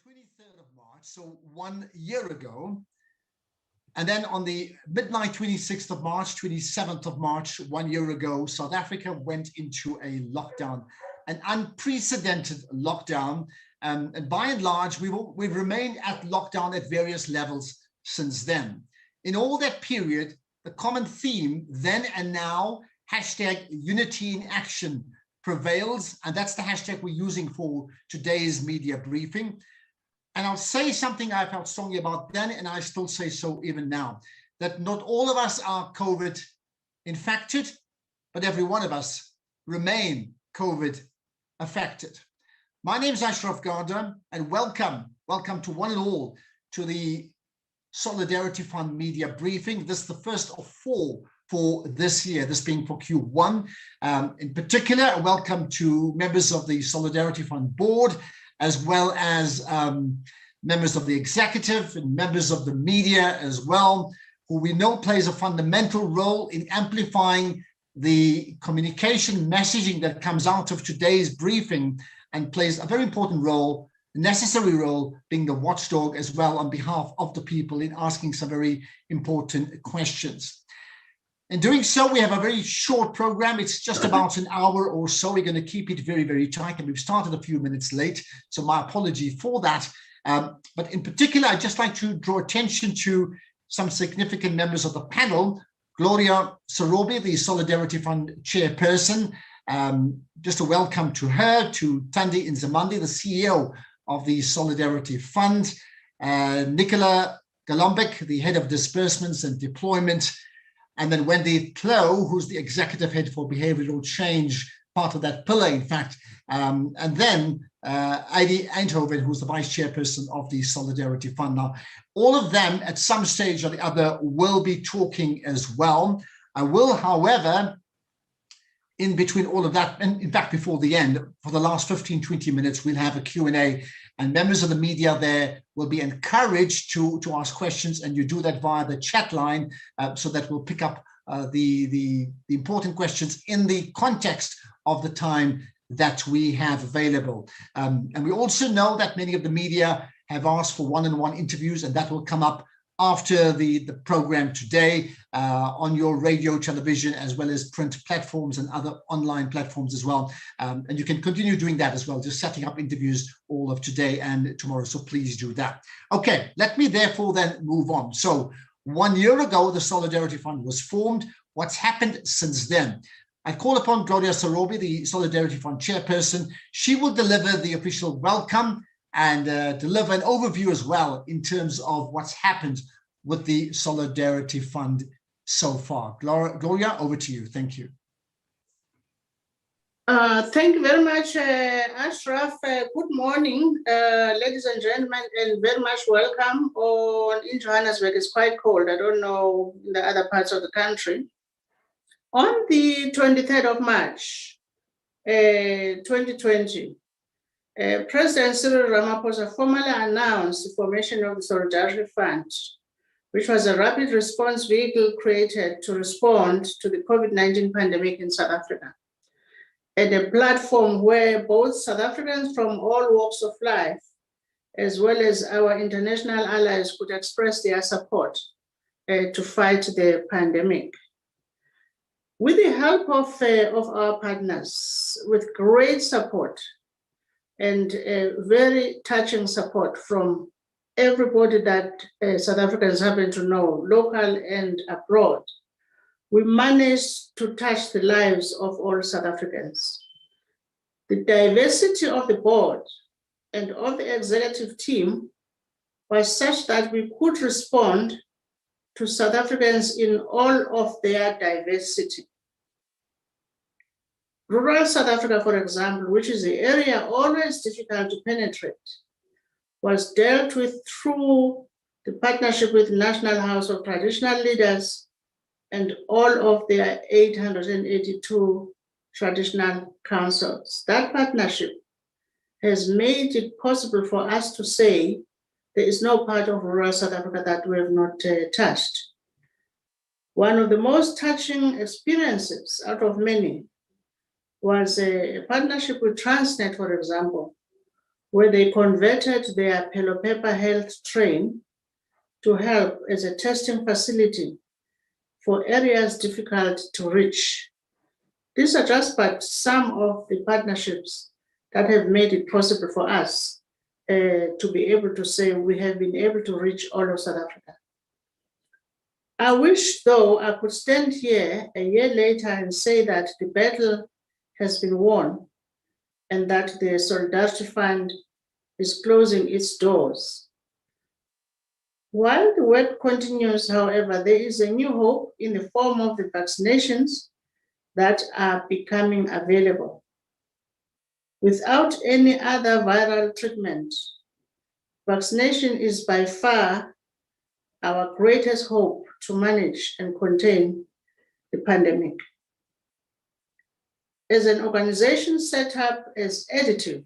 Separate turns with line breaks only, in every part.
23rd of March, so 1 year ago, and then on the midnight 26th of March, 27th of March, 1 year ago, South Africa went into a lockdown, an unprecedented lockdown. And by and large, we've remained at lockdown at various levels since then. In all that period, the common theme then and now, hashtag unity in action, prevails. And that's the hashtag we're using for today's media briefing. And I'll say something I felt strongly about then, and I still say so even now, that not all of us are COVID infected, but every one of us remain COVID affected. My name is Ashraf Garda, and welcome to one and all to the Solidarity Fund media briefing. This is the first of 4 for this year, this being for Q1. In particular, a welcome to members of the Solidarity Fund board, as well as members of the executive and members of the media as well, who we know plays a fundamental role in amplifying the communication messaging that comes out of today's briefing, and plays a very important role, necessary role, being the watchdog as well on behalf of the people in asking some very important questions. In doing so, we have a very short program. It's just about an hour or so. We're going to keep it very, very tight, and we've started a few minutes late, so my apology for that. But in particular, I'd just like to draw attention to some significant members of the panel. Gloria Sorobi, the Solidarity Fund chairperson, just a welcome to her, to Thandi Nzimande, the CEO of the Solidarity Fund, Nicola Golombek, the head of disbursements and deployment, and then Wendy Clow, who's the executive head for behavioral change, part of that pillar, in fact, and then Heidi Eindhoven, who's the vice chairperson of the Solidarity Fund. Now, all of them at some stage or the other will be talking as well. I will, however, in between all of that, and in fact, before the end, for the last 15-20 minutes, we'll have a Q&A, and members of the media there will be encouraged to ask questions, and you do that via the chat line, so that we'll pick up the important questions in the context of the time that we have available. And we also know that many of the media have asked for one-on-one interviews, and that will come up after the program today on your radio, television, as well as print platforms and other online platforms as well. And you can continue doing that as well, just setting up interviews all of today and tomorrow. So please do that. Okay, let me therefore then move on. So 1 year ago, the Solidarity Fund was formed. What's happened since then? I call upon Gloria Sorobi, the Solidarity Fund chairperson. She will deliver the official welcome and deliver an overview as well in terms of what's happened with the Solidarity Fund so far. Gloria, over to you. Thank you.
Thank you very much, Ashraf. Good morning, ladies and gentlemen, and very much welcome. In Johannesburg, it's quite cold. I don't know in the other parts of the country. On the 23rd of March, 2020, President Cyril Ramaphosa formally announced the formation of the Solidarity Fund, which was a rapid response vehicle created to respond to the COVID-19 pandemic in South Africa, and a platform where both South Africans from all walks of life, as well as our international allies, could express their support to fight the pandemic. With the help of our partners, with great support, and very touching support from everybody that South Africans happen to know, local and abroad, we managed to touch the lives of all South Africans. The diversity of the board and of the executive team was such that we could respond to South Africans in all of their diversity. Rural South Africa, for example, which is the area always difficult to penetrate, was dealt with through the partnership with National House of Traditional Leaders and all of their 882 traditional councils. That partnership has made it possible for us to say there is no part of rural South Africa that we have not touched. One of the most touching experiences out of many was a partnership with Transnet, for example, where they converted their Pelopepper Health Train to help as a testing facility for areas difficult to reach. These are just but some of the partnerships that have made it possible for us to be able to say we have been able to reach all of South Africa. I wish, though, I could stand here a year later and say that the battle has been won and that the Solidarity Fund is closing its doors. While the work continues, however, there is a new hope in the form of the vaccinations that are becoming available. Without any other viral treatment, vaccination is by far our greatest hope to manage and contain the pandemic. As an organization set up as additive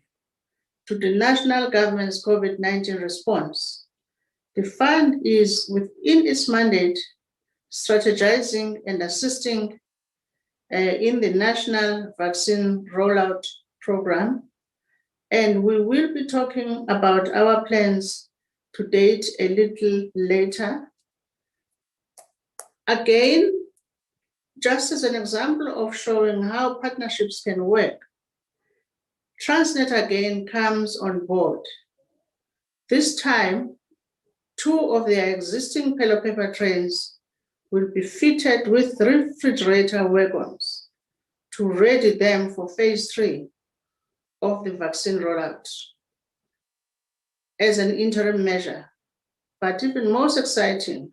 to the national government's COVID-19 response, the fund is within its mandate strategizing and assisting in the national vaccine rollout program. And we will be talking about our plans to date a little later. Again, just as an example of showing how partnerships can work, Transnet again comes on board. This time, 2 of their existing Pelopepper trains will be fitted with refrigerator wagons to ready them for phase 3 of the vaccine rollout as an interim measure. But even most exciting,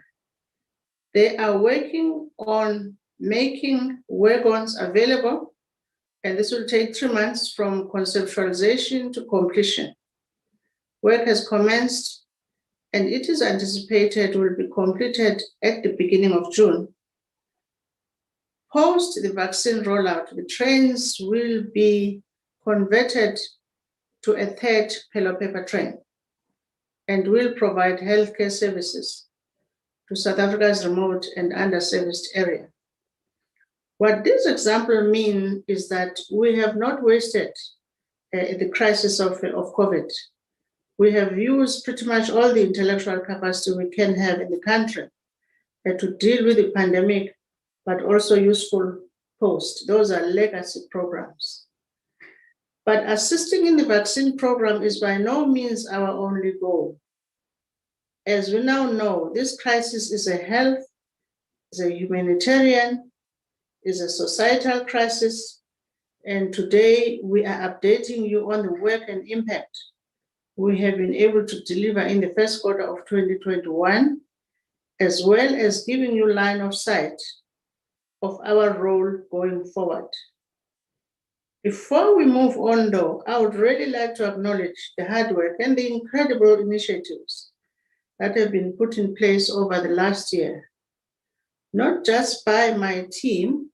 they are working on making wagons available, and this will take 3 months from conceptualization to completion. Work has commenced, and it is anticipated will be completed at the beginning of June. Post the vaccine rollout, the trains will be converted to a 3rd Pelopepper train and will provide healthcare services to South Africa's remote and underserviced area. What this example means is that we have not wasted the crisis of COVID. We have used pretty much all the intellectual capacity we can have in the country to deal with the pandemic, but also useful post. Those are legacy programs. But assisting in the vaccine program is by no means our only goal. As we now know, this crisis is a health, is a humanitarian, is a societal crisis. And today we are updating you on the work and impact we have been able to deliver in the first quarter of 2021, as well as giving you line of sight of our role going forward. Before we move on though, I would really like to acknowledge the hard work and the incredible initiatives that have been put in place over the last year, not just by my team,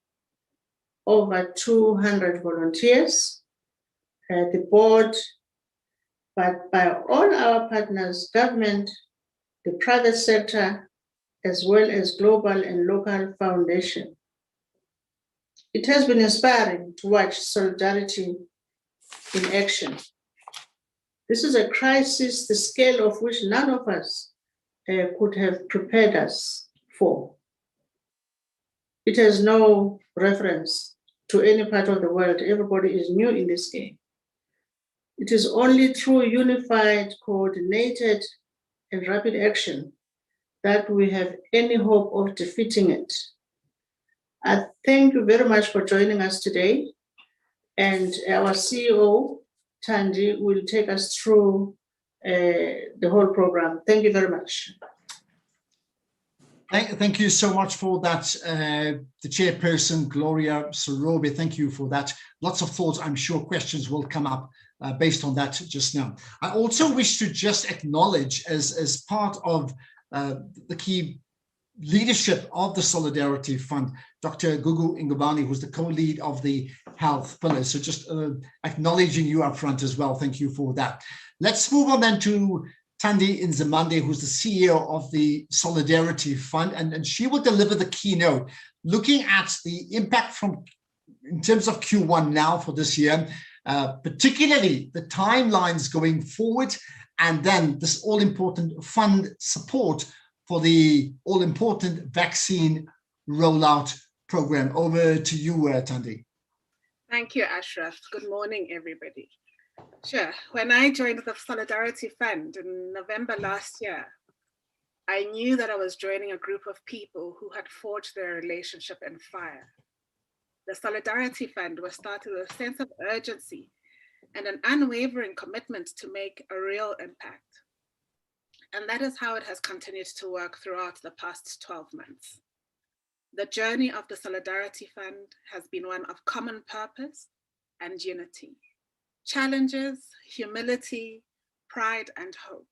over 200 volunteers, the board, but by all our partners, government, the private sector, as well as global and local foundation. It has been inspiring to watch solidarity in action. This is a crisis, the scale of which none of us could have prepared us for. It has no reference to any part of the world. Everybody is new in this game. It is only through unified, coordinated, and rapid action that we have any hope of defeating it. I thank you very much for joining us today. And our CEO, Thandi, will take us through the whole program. Thank you very much.
Thank you so much for that, the chairperson, Gloria Sorobe. Thank you for that. Lots of thoughts. I'm sure questions will come up based on that just now. I also wish to just acknowledge as part of the key leadership of the Solidarity Fund, Dr. Gugu Ingubani, who's the co-lead of the health pillar. So just acknowledging you up front as well. Thank you for that. Let's move on then to Thandi Nzimande, who's the CEO of the Solidarity Fund, and she will deliver the keynote, looking at the impact from in terms of Q1 now for this year, particularly the timelines going forward, and then this all-important fund support for the all-important vaccine rollout program. Over to you, Thandi.
Thank you, Ashraf. Good morning, everybody. Sure. When I joined the Solidarity Fund in November last year, I knew that I was joining a group of people who had forged their relationship in fire. The Solidarity Fund was started with a sense of urgency and an unwavering commitment to make a real impact. And that is how it has continued to work throughout the past 12 months. The journey of the Solidarity Fund has been one of common purpose and unity, challenges, humility, pride, and hope.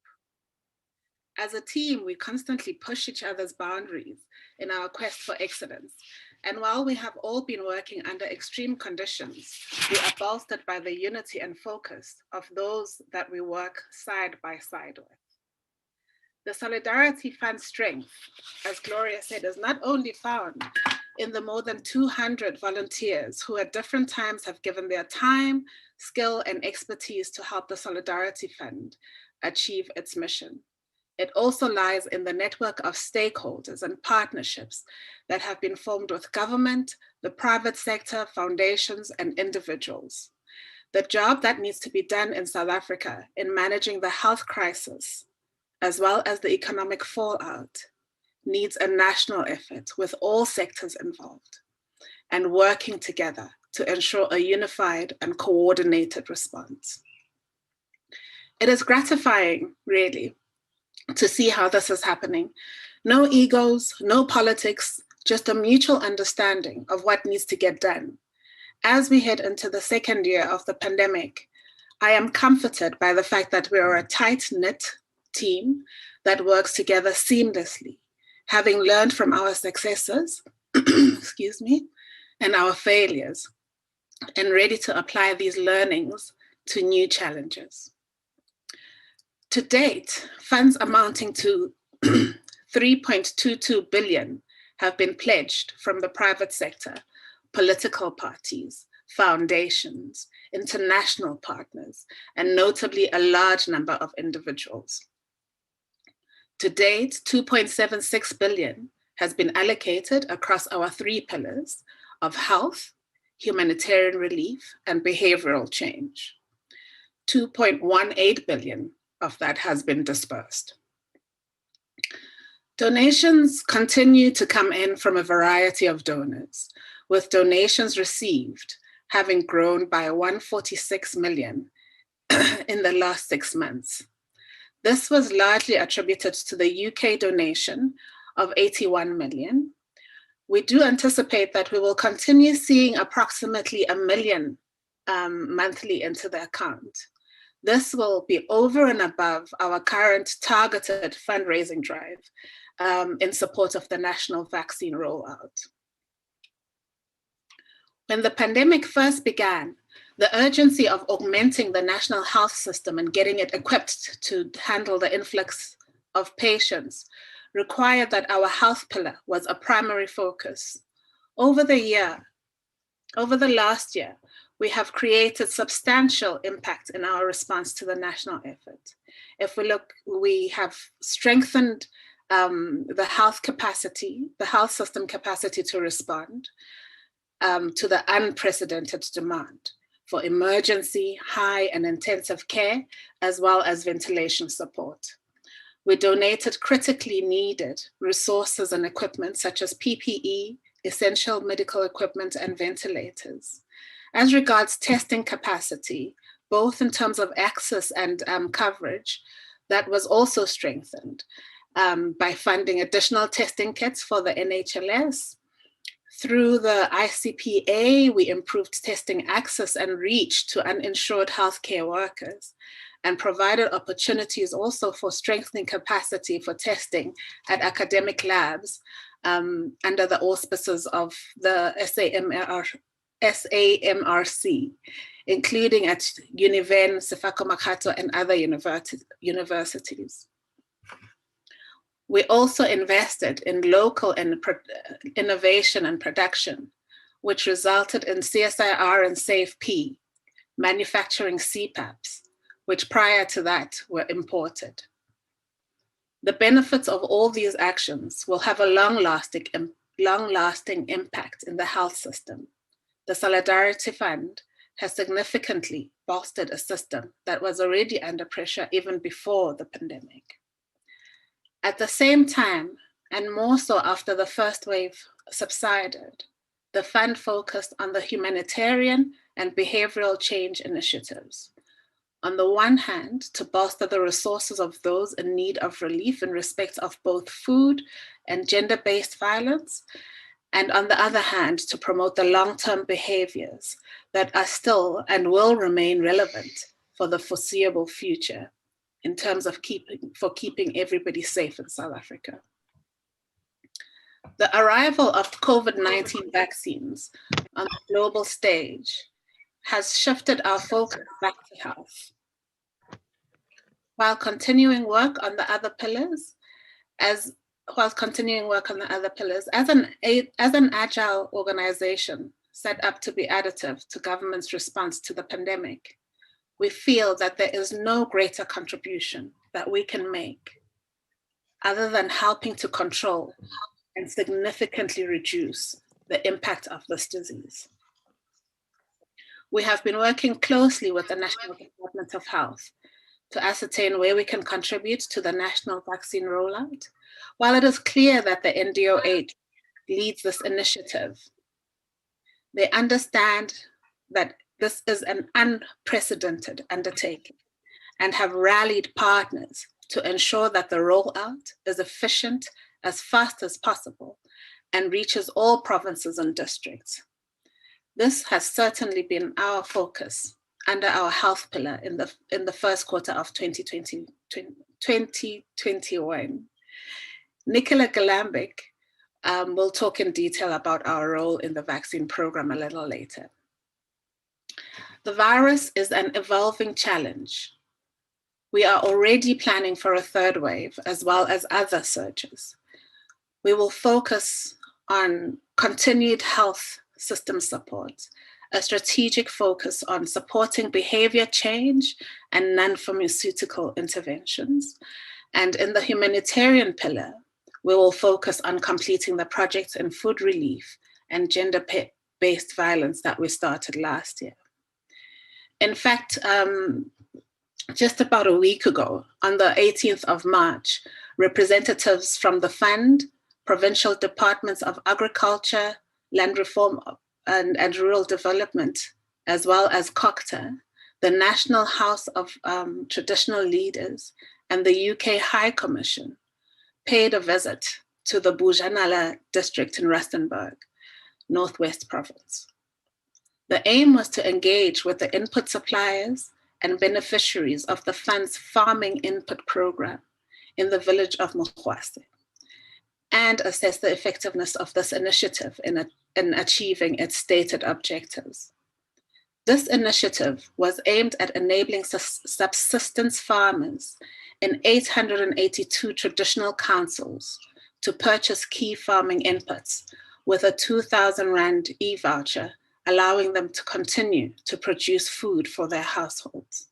As a team, we constantly push each other's boundaries in our quest for excellence. And while we have all been working under extreme conditions, we are bolstered by the unity and focus of those that we work side by side with. The Solidarity Fund's strength, as Gloria said, is not only found in the more than 200 volunteers who at different times have given their time, skill, and expertise to help the Solidarity Fund achieve its mission. It also lies in the network of stakeholders and partnerships that have been formed with government, the private sector, foundations, and individuals. The job that needs to be done in South Africa in managing the health crisis, as well as the economic fallout, needs a national effort with all sectors involved and working together to ensure a unified and coordinated response. It is gratifying, really, to see how this is happening. No egos, no politics, just a mutual understanding of what needs to get done. As we head into the second year of the pandemic, I am comforted by the fact that we are a tight-knit team that works together seamlessly, having learned from our successes, excuse me, and our failures, and ready to apply these learnings to new challenges. To date, funds amounting to 3.22 billion have been pledged from the private sector, political parties, foundations, international partners, and notably a large number of individuals. To date, 2.76 billion has been allocated across our 3 pillars of health, humanitarian relief, and behavioral change. 2.18 billion of that has been dispersed. Donations continue to come in from a variety of donors, with donations received having grown by 146 million in the last 6 months. This was largely attributed to the UK donation of 81 million. We do anticipate that we will continue seeing approximately 1 million monthly into the account. This will be over and above our current targeted fundraising drive in support of the national vaccine rollout. When the pandemic first began, the urgency of augmenting the national health system and getting it equipped to handle the influx of patients required that our health pillar was a primary focus. Over the last year, we have created substantial impact in our response to the national effort. If we look, we have strengthened the health capacity, the health system capacity to respond to the unprecedented demand for emergency, high and intensive care, as well as ventilation support. We donated critically needed resources and equipment such as PPE, essential medical equipment, and ventilators. As regards testing capacity, both in terms of access and coverage, that was also strengthened by funding additional testing kits for the NHLS. Through the ICPA, we improved testing access and reach to uninsured healthcare workers and provided opportunities also for strengthening capacity for testing at academic labs under the auspices of the SAMRC, including at Univen, Sefako Makato, and other universities. We also invested in local innovation and production, which resulted in CSIR and SAFE-P, manufacturing CPAPs, which prior to that were imported. The benefits of all these actions will have a long-lasting impact in the health system. The Solidarity Fund has significantly bolstered a system that was already under pressure even before the pandemic. At the same time, and more so after the first wave subsided, the fund focused on the humanitarian and behavioral change initiatives. On the one hand, to bolster the resources of those in need of relief in respect of both food and gender-based violence, and on the other hand, to promote the long-term behaviors that are still and will remain relevant for the foreseeable future in terms of keeping everybody safe in South Africa. The arrival of COVID-19 vaccines on the global stage has shifted our focus back to health. While continuing work on the other pillars, as an agile organization set up to be additive to government's response to the pandemic, we feel that there is no greater contribution that we can make other than helping to control and significantly reduce the impact of this disease. We have been working closely with the National Department of Health to ascertain where we can contribute to the national vaccine rollout. While it is clear that the NDOH leads this initiative, they understand that this is an unprecedented undertaking and have rallied partners to ensure that the rollout is efficient as fast as possible and reaches all provinces and districts. This has certainly been our focus under our health pillar in the first quarter of 2021. Nicola Galambik will talk in detail about our role in the vaccine program a little later. The virus is an evolving challenge. We are already planning for a third wave as well as other surges. We will focus on continued health system support, a strategic focus on supporting behavior change and non-pharmaceutical interventions. And in the humanitarian pillar, we will focus on completing the projects in food relief and gender-based violence that we started last year. In fact, just about a week ago, on the 18th of March, representatives from the Fund, Provincial Departments of Agriculture, Land Reform and Rural Development, as well as COCTA, the National House of Traditional Leaders, and the UK High Commission paid a visit to the Bojanala district in Rustenburg, Northwest Province. The aim was to engage with the input suppliers and beneficiaries of the Fund's farming input program in the village of Mokgwase and assess the effectiveness of this initiative in achieving its stated objectives. This initiative was aimed at enabling subsistence farmers in 882 traditional councils to purchase key farming inputs with a 2,000 Rand e-voucher, allowing them to continue to produce food for their households.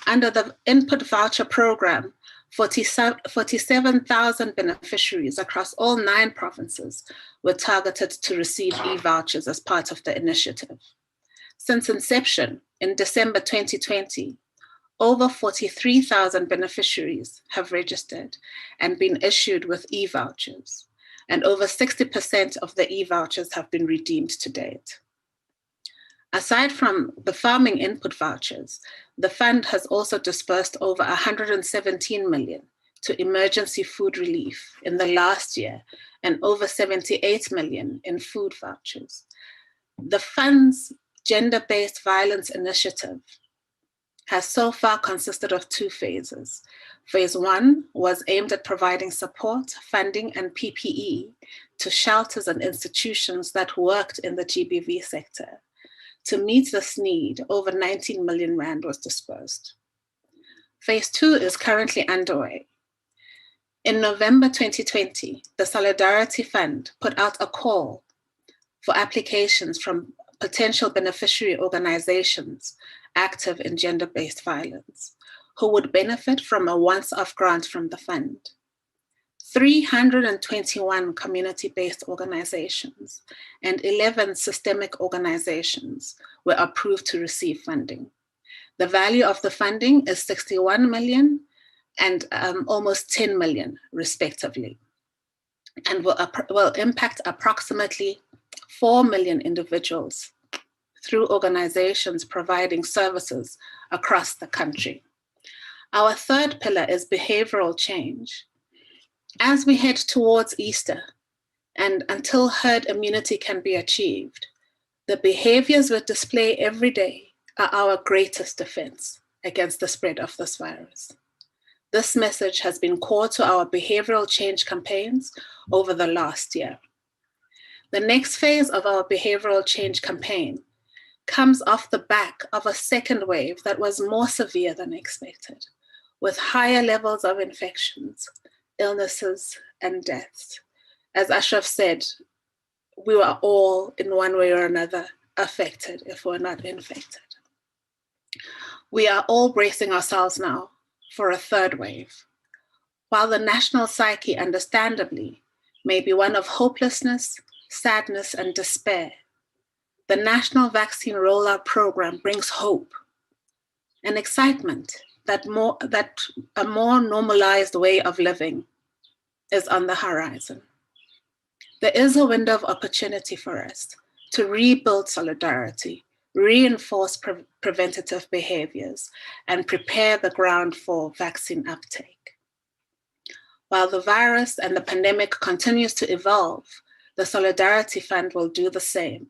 Under the input voucher program, 47,000 beneficiaries across all 9 provinces were targeted to receive e-vouchers as part of the initiative. Since inception in December 2020, over 43,000 beneficiaries have registered and been issued with e-vouchers, and over 60% of the e-vouchers have been redeemed to date. Aside from the farming input vouchers, the fund has also disbursed over 117 million to emergency food relief in the last year and over 78 million in food vouchers. The fund's gender-based violence initiative has so far consisted of 2 phases. Phase 1 was aimed at providing support, funding, and PPE to shelters and institutions that worked in the GBV sector. To meet this need, over 19 million Rand was disbursed. Phase 2 is currently underway. In November 2020, the Solidarity Fund put out a call for applications from potential beneficiary organizations active in gender-based violence who would benefit from a once-off grant from the fund. 321 community-based organizations and 11 systemic organizations were approved to receive funding. The value of the funding is 61 million and almost 10 million respectively, and will impact approximately 4 million individuals through organizations providing services across the country. Our third pillar is behavioral change. As we head towards Easter and until herd immunity can be achieved, the behaviors we display every day are our greatest defense against the spread of this virus. This message has been core to our behavioral change campaigns over the last year. The next phase of our behavioral change campaign comes off the back of a second wave that was more severe than expected, with higher levels of infections, illnesses, and deaths. As Ashraf said, we were all in one way or another affected if we're not infected. We are all bracing ourselves now for a third wave. While the national psyche, understandably, may be one of hopelessness, sadness, and despair, the National Vaccine Rollout Program brings hope and excitement that a more normalized way of living is on the horizon. There is a window of opportunity for us to rebuild solidarity, reinforce preventative behaviors, and prepare the ground for vaccine uptake. While the virus and the pandemic continues to evolve, the Solidarity Fund will do the same,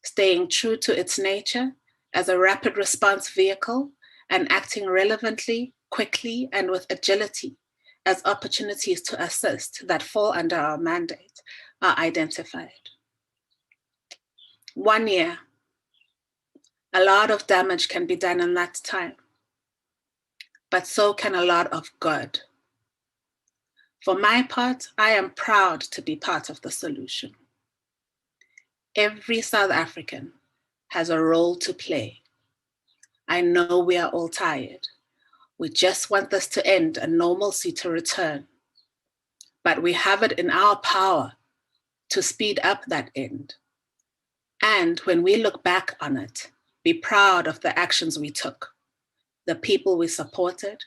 staying true to its nature as a rapid response vehicle and acting relevantly, quickly, and with agility as opportunities to assist that fall under our mandate are identified. 1 year, a lot of damage can be done in that time, but so can a lot of good. For my part, I am proud to be part of the solution. Every South African has a role to play. I know we are all tired. We just want this to end and normalcy to return. But we have it in our power to speed up that end. And when we look back on it, be proud of the actions we took, the people we supported,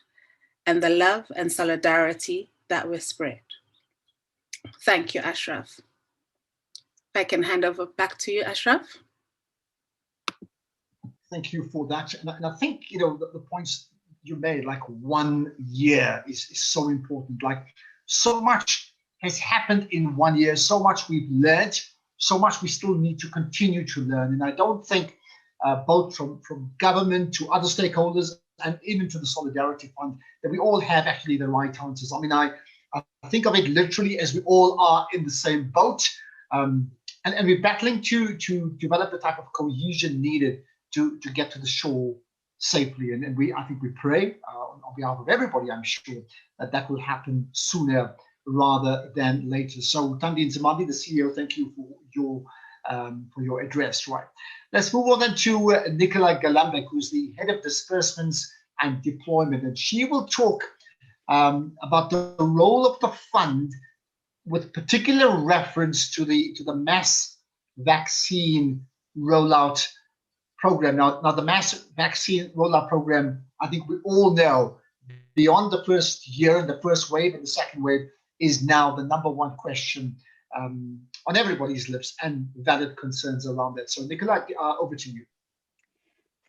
and the love and solidarity that we spread. Thank you, Ashraf. If I can hand over back to you, Ashraf.
Thank you for that. And I think, the points you made, like 1 year is so important. Like, so much has happened in 1 year, so much we've learned, so much we still need to continue to learn. And I don't think both from government to other stakeholders and even to the Solidarity Fund, that we all have actually the right answers. I mean, I think of it literally as we all are in the same boat, and we're battling to develop the type of cohesion needed to get to the shore safely. And I think we pray on behalf of everybody, I'm sure, that will happen sooner rather than later. So Thandi Nzimande, the CEO, thank you for your address. Right. Let's move on then to Nicola Galambek, who's the head of disbursements and deployment, and she will talk about the role of the fund with particular reference to the mass vaccine rollout program. Now the mass vaccine rollout program, I think we all know, beyond the first year, the first wave and the second wave, is now the number one question on everybody's lips and valid concerns around that. So Nicola, over to you.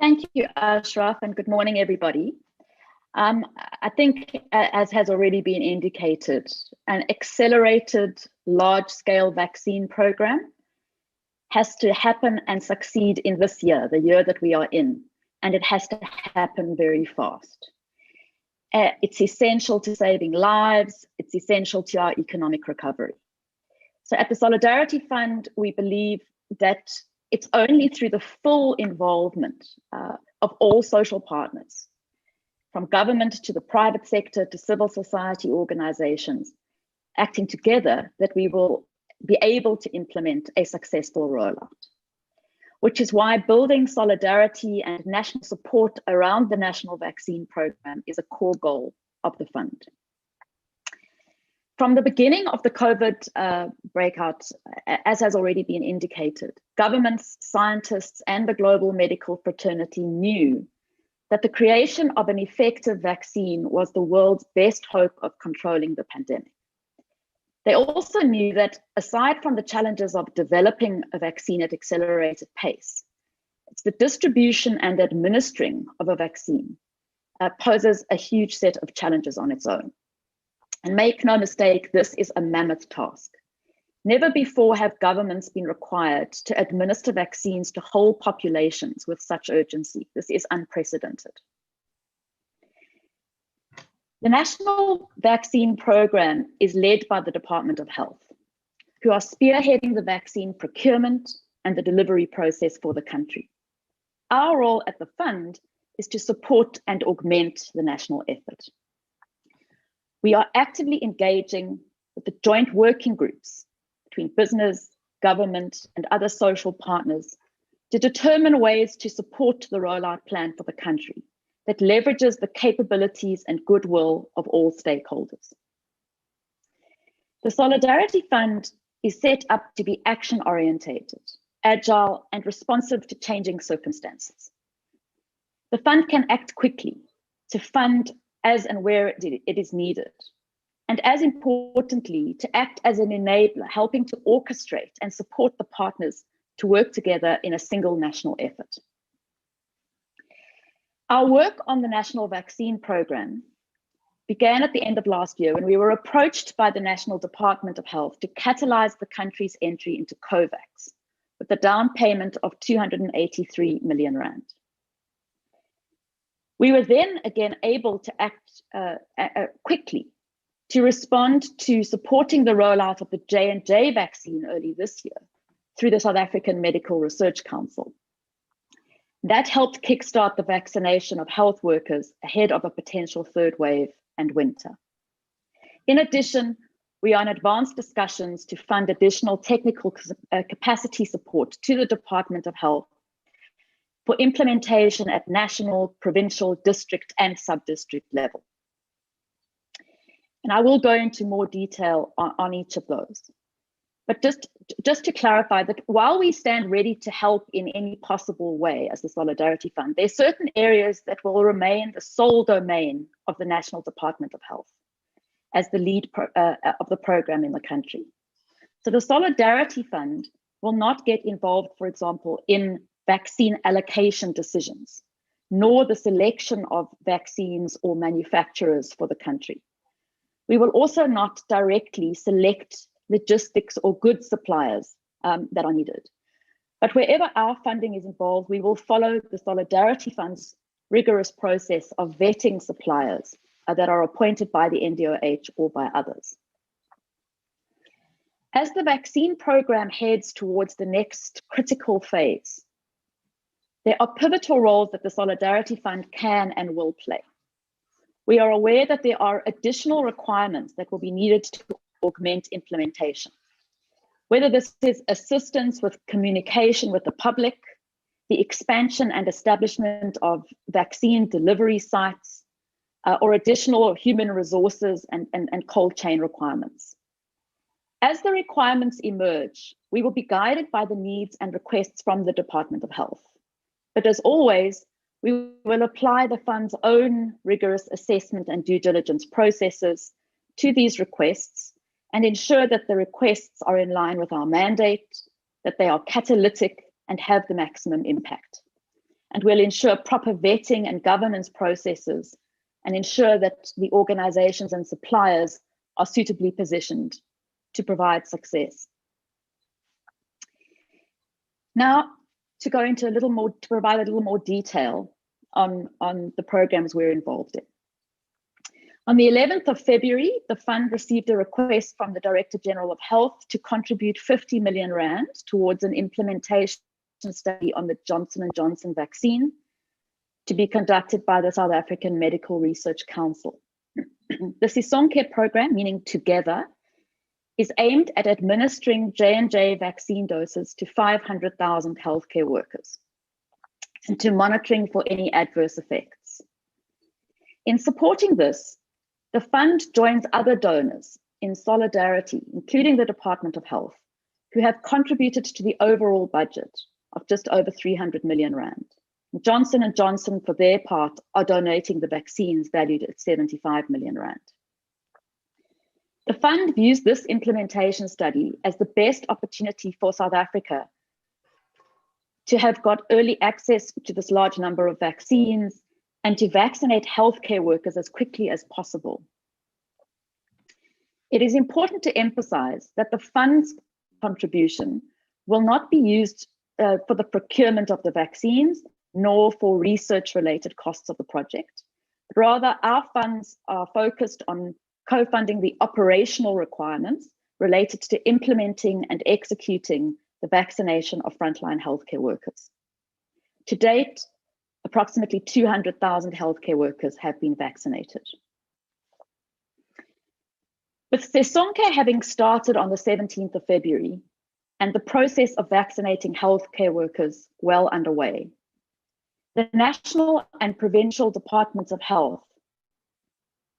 Thank you, Ashraf, and good morning, everybody. I think, as has already been indicated, an accelerated large-scale vaccine program has to happen and succeed in this year, the year that we are in, and it has to happen very fast. It's essential to saving lives. It's essential to our economic recovery. So at the Solidarity Fund, we believe that it's only through the full involvement of all social partners, from government to the private sector to civil society organizations, acting together, that we will be able to implement a successful rollout. which is why building solidarity and national support around the national vaccine program is a core goal of the fund. From the beginning of the COVID breakout, as has already been indicated, governments, scientists, and the global medical fraternity knew that the creation of an effective vaccine was the world's best hope of controlling the pandemic. They also knew that aside from the challenges of developing a vaccine at accelerated pace, it's the distribution and administering of a vaccine poses a huge set of challenges on its own. And make no mistake, this is a mammoth task. Never before have governments been required to administer vaccines to whole populations with such urgency. This is unprecedented. The National Vaccine Program is led by the Department of Health, who are spearheading the vaccine procurement and the delivery process for the country. Our role at the fund is to support and augment the national effort. We are actively engaging with the joint working groups between business, government, and other social partners to determine ways to support the rollout plan for the country that leverages the capabilities and goodwill of all stakeholders. The Solidarity Fund is set up to be action-orientated, agile, and responsive to changing circumstances. The fund can act quickly to fund as and where it is needed, and as importantly, to act as an enabler, helping to orchestrate and support the partners to work together in a single national effort. Our work on the National Vaccine Program began at the end of last year when we were approached by the National Department of Health to catalyze the country's entry into COVAX with a down payment of 283 million rand. We were then again able to act quickly to respond to supporting the rollout of the J&J vaccine early this year through the South African Medical Research Council. That helped kickstart the vaccination of health workers ahead of a potential third wave and winter. In addition, we are in advanced discussions to fund additional technical capacity support to the Department of Health for implementation at national, provincial, district, and sub-district level. And I will go into more detail on each of those. But just to clarify that while we stand ready to help in any possible way as the Solidarity Fund, there are certain areas that will remain the sole domain of the National Department of Health as the lead of the program in the country. So the Solidarity Fund will not get involved, for example, in vaccine allocation decisions, nor the selection of vaccines or manufacturers for the country. We will also not directly select logistics or goods suppliers that are needed. But wherever our funding is involved, we will follow the Solidarity Fund's rigorous process of vetting suppliers that are appointed by the NDOH or by others. As the vaccine program heads towards the next critical phase, there are pivotal roles that the Solidarity Fund can and will play. We are aware that there are additional requirements that will be needed to augment implementation, whether this is assistance with communication with the public, the expansion and establishment of vaccine delivery sites, or additional human resources and cold chain requirements. As the requirements emerge, we will be guided by the needs and requests from the Department of Health. But as always, we will apply the fund's own rigorous assessment and due diligence processes to these requests and ensure that the requests are in line with our mandate, that they are catalytic and have the maximum impact. And we'll ensure proper vetting and governance processes and ensure that the organizations and suppliers are suitably positioned to provide success. Now, to go into to provide a little more detail on the programs we're involved in. On the 11th of February, the fund received a request from the Director General of Health to contribute 50 million rand towards an implementation study on the Johnson & Johnson vaccine to be conducted by the South African Medical Research Council. The Sisonke program, meaning together, is aimed at administering J&J vaccine doses to 500,000 healthcare workers and to monitoring for any adverse effects. In supporting this, the fund joins other donors in solidarity, including the Department of Health, who have contributed to the overall budget of just over 300 million rand. Johnson & Johnson, for their part, are donating the vaccines valued at 75 million rand. The fund views this implementation study as the best opportunity for South Africa to have got early access to this large number of vaccines and to vaccinate healthcare workers as quickly as possible. It is important to emphasize that the fund's contribution will not be used for the procurement of the vaccines, nor for research-related costs of the project. Rather, our funds are focused on co-funding the operational requirements related to implementing and executing the vaccination of frontline healthcare workers. To date, approximately 200,000 healthcare workers have been vaccinated. With Sesonke having started on the 17th of February and the process of vaccinating healthcare workers well underway, the national and provincial departments of health,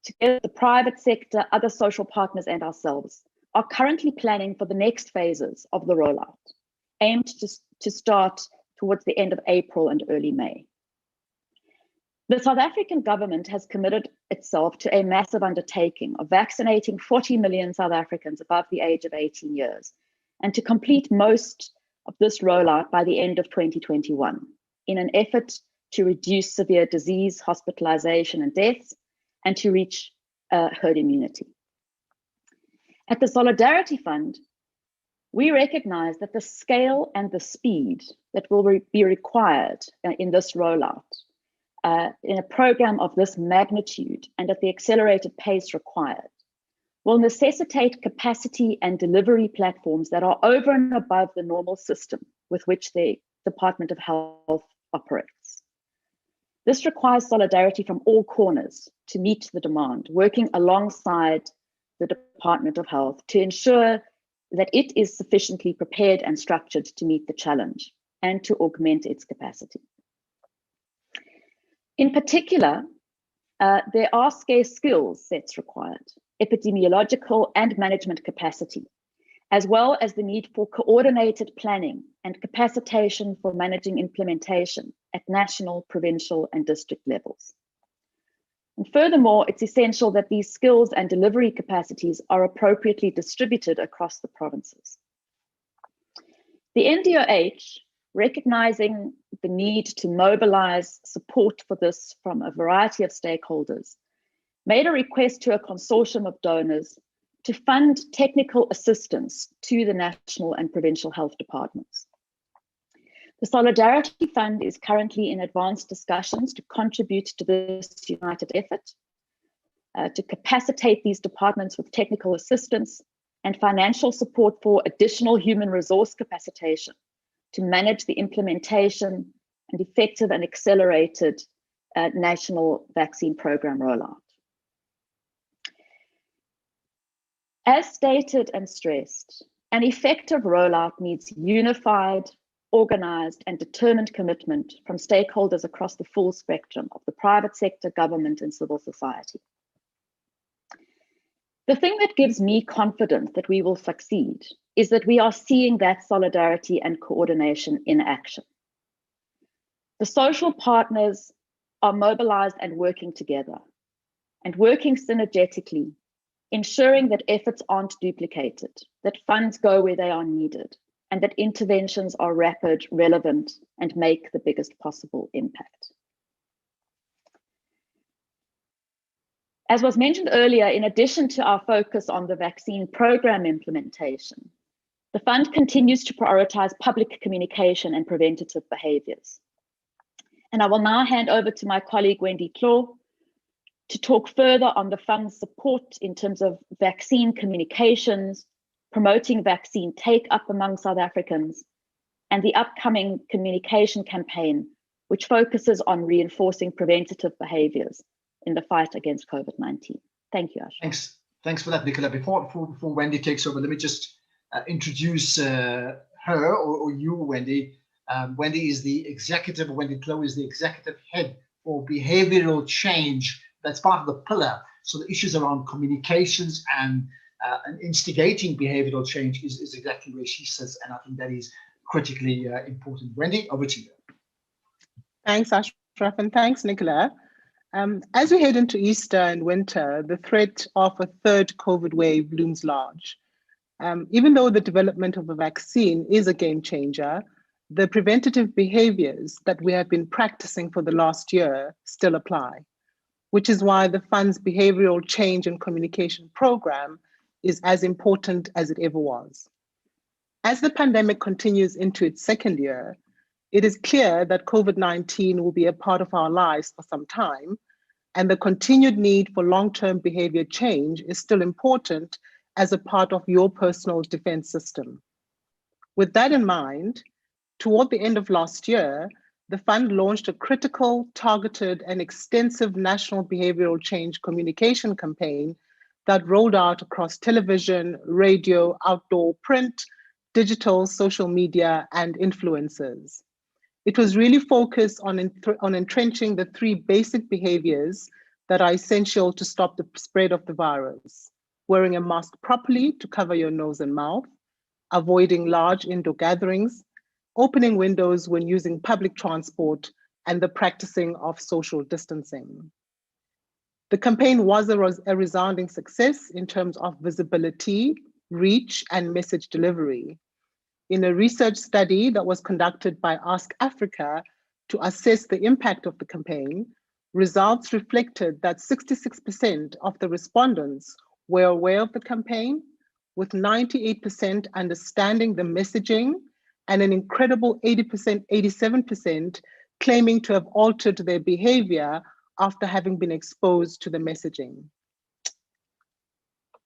together with the private sector, other social partners, and ourselves, are currently planning for the next phases of the rollout, aimed to start towards the end of April and early May. The South African government has committed itself to a massive undertaking of vaccinating 40 million South Africans above the age of 18 years, and to complete most of this rollout by the end of 2021, in an effort to reduce severe disease, hospitalization, and deaths, and to reach herd immunity. At the Solidarity Fund, we recognize that the scale and the speed that will be required in this rollout, in a program of this magnitude and at the accelerated pace required, will necessitate capacity and delivery platforms that are over and above the normal system with which the Department of Health operates. This requires solidarity from all corners to meet the demand, working alongside the Department of Health to ensure that it is sufficiently prepared and structured to meet the challenge and to augment its capacity. In particular, there are scarce skill sets required, epidemiological and management capacity, as well as the need for coordinated planning and capacitation for managing implementation at national, provincial, and district levels. And furthermore, it's essential that these skills and delivery capacities are appropriately distributed across the provinces. The NDOH, recognizing the need to mobilize support for this from a variety of stakeholders, made a request to a consortium of donors to fund technical assistance to the national and provincial health departments. The Solidarity Fund is currently in advanced discussions to contribute to this united effort, to capacitate these departments with technical assistance and financial support for additional human resource capacitation to manage the implementation and effective and accelerated national vaccine program rollout. As stated and stressed, an effective rollout needs unified, organized, and determined commitment from stakeholders across the full spectrum of the private sector, government, and civil society. The thing that gives me confidence that we will succeed is that we are seeing that solidarity and coordination in action. The social partners are mobilized and working together and working synergetically, ensuring that efforts aren't duplicated, that funds go where they are needed, and that interventions are rapid, relevant, and make the biggest possible impact. As was mentioned earlier, in addition to our focus on the vaccine program implementation, the fund continues to prioritize public communication and preventative behaviors. And I will now hand over to my colleague, Wendy Claw, to talk further on the fund's support in terms of vaccine communications, promoting vaccine take-up among South Africans, and the upcoming communication campaign, which focuses on reinforcing preventative behaviors in the fight against COVID-19. Thank you, Ash.
Thanks for that, Nicola. Before Wendy takes over, let me just introduce her or you, Wendy. Wendy is the executive, Wendy Clow is the executive head for behavioral change. That's part of the pillar. So the issues around communications and instigating behavioral change is exactly where she sits. And I think that is critically important. Wendy, over to you.
Thanks, Ashraf, and thanks, Nicola. As we head into Easter and winter, the threat of a third COVID wave looms large. Even though the development of a vaccine is a game changer, the preventative behaviors that we have been practicing for the last year still apply, which is why the Fund's Behavioral Change and Communication Program is as important as it ever was. As the pandemic continues into its second year, it is clear that COVID-19 will be a part of our lives for some time, and the continued need for long-term behavior change is still important as a part of your personal defense system. With that in mind, toward the end of last year, the Fund launched a critical, targeted, and extensive national behavioral change communication campaign that rolled out across television, radio, outdoor, print, digital, social media, and influencers. It was really focused on entrenching the three basic behaviors that are essential to stop the spread of the virus: wearing a mask properly to cover your nose and mouth, avoiding large indoor gatherings, opening windows when using public transport, and the practicing of social distancing. The campaign was a resounding success in terms of visibility, reach, and message delivery. In a research study that was conducted by Ask Africa to assess the impact of the campaign, results reflected that 66% of the respondents were aware of the campaign, with 98% understanding the messaging and an incredible 87% claiming to have altered their behavior after having been exposed to the messaging.